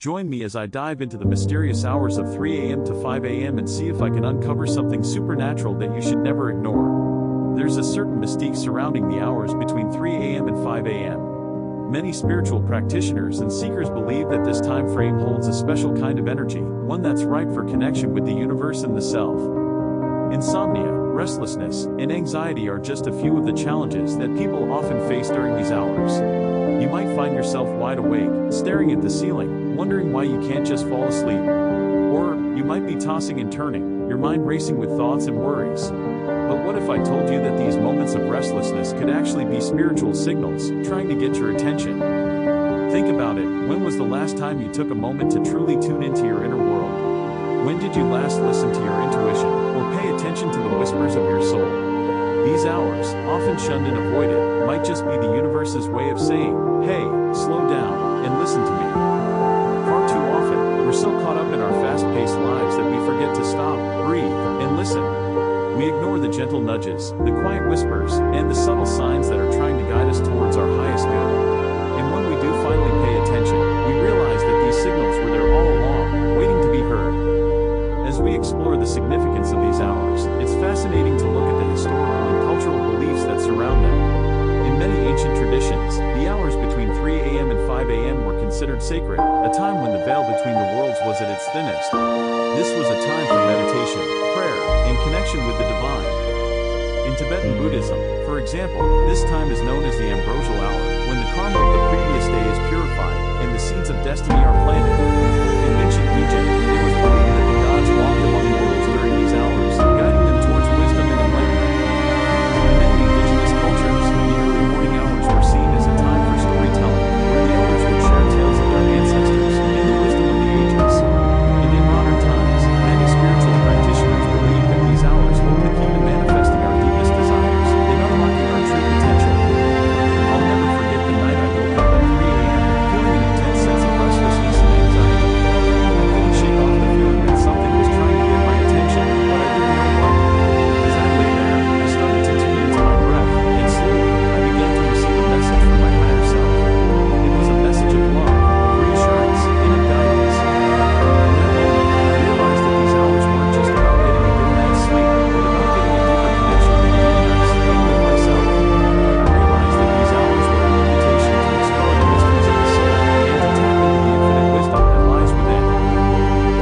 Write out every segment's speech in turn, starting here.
Join me as I dive into the mysterious hours of 3 a.m. to 5 a.m. and see if I can uncover something supernatural that you should never ignore. There's a certain mystique surrounding the hours between 3 a.m. and 5 a.m. Many spiritual practitioners and seekers believe that this time frame holds a special kind of energy, one that's ripe for connection with the universe and the self. Insomnia, restlessness, and anxiety are just a few of the challenges that people often face during these hours. You might find yourself wide awake, staring at the ceiling, wondering why you can't just fall asleep. Or, you might be tossing and turning, your mind racing with thoughts and worries. But what if I told you that these moments of restlessness could actually be spiritual signals, trying to get your attention? Think about it, when was the last time you took a moment to truly tune into your inner world? When did you last listen to your intuition, or pay attention to the whispers of your soul? These hours, often shunned and avoided, might just be the universe's way of saying, hey, slow down, and listen to me. Far too often, we're so caught up in our fast-paced lives that we forget to stop, breathe, and listen. We ignore the gentle nudges, the quiet whispers, and the subtle signs that are trying to guide us towards our highest good. And when we do finally pay attention, we realize that these signals were there all along, waiting to be heard. As we explore the significance of these hours, it's fascinating to look at the historical and cultural beliefs that surround them. In many ancient traditions, the hours between 3 a.m. and 5 a.m. were considered sacred, a time when the veil between the worlds was at its thinnest. This was a time for meditation, prayer, and connection with the divine. In Tibetan Buddhism, for example, this time is known as the ambrosial hour, when the karma of the previous day is purified, and the seeds of destiny are planted. In ancient Egypt, it was believed that the gods walked among mortals during these hours, guiding them towards wisdom and enlightenment. In many indigenous cultures, the early morning hours were seen as a time for storytelling, where the elders would share tales of their ancestors and the wisdom of the ages. And in modern times, many spiritual practitioners believe that these hours hold the key to manifesting our deepest desires and unlocking our true potential. I'll never forget the night I woke up at 3 a.m., feeling an intense sense of restlessness and anxiety. I couldn't shake off the feeling that something was trying to get my attention, but I didn't know what. As I lay there, I started to tune into my breath, and slowly, I began to receive a message from my higher self. It was a message of love, of reassurance, and of guidance. In that moment, I realized that these hours weren't just about getting a good night's sleep, but about getting a deeper connection with the universe and with myself. I realized that these hours were an invitation to explore the mysteries of the soul and to tap into the infinite wisdom that lies within.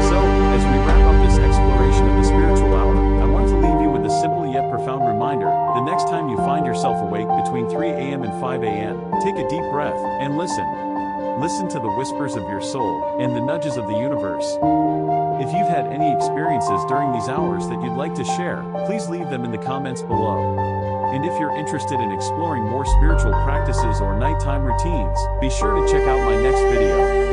So, as we wrap up this exploration of the spiritual hour, I want to leave you with a simple yet profound reminder. The next time you find yourself awake between 3 a.m. and 5 a.m., take a deep breath and listen. Listen to the whispers of your soul and the nudges of the universe. If you've had any experiences during these hours that you'd like to share, please leave them in the comments below. And if you're interested in exploring more spiritual practices or nighttime routines, be sure to check out my next video.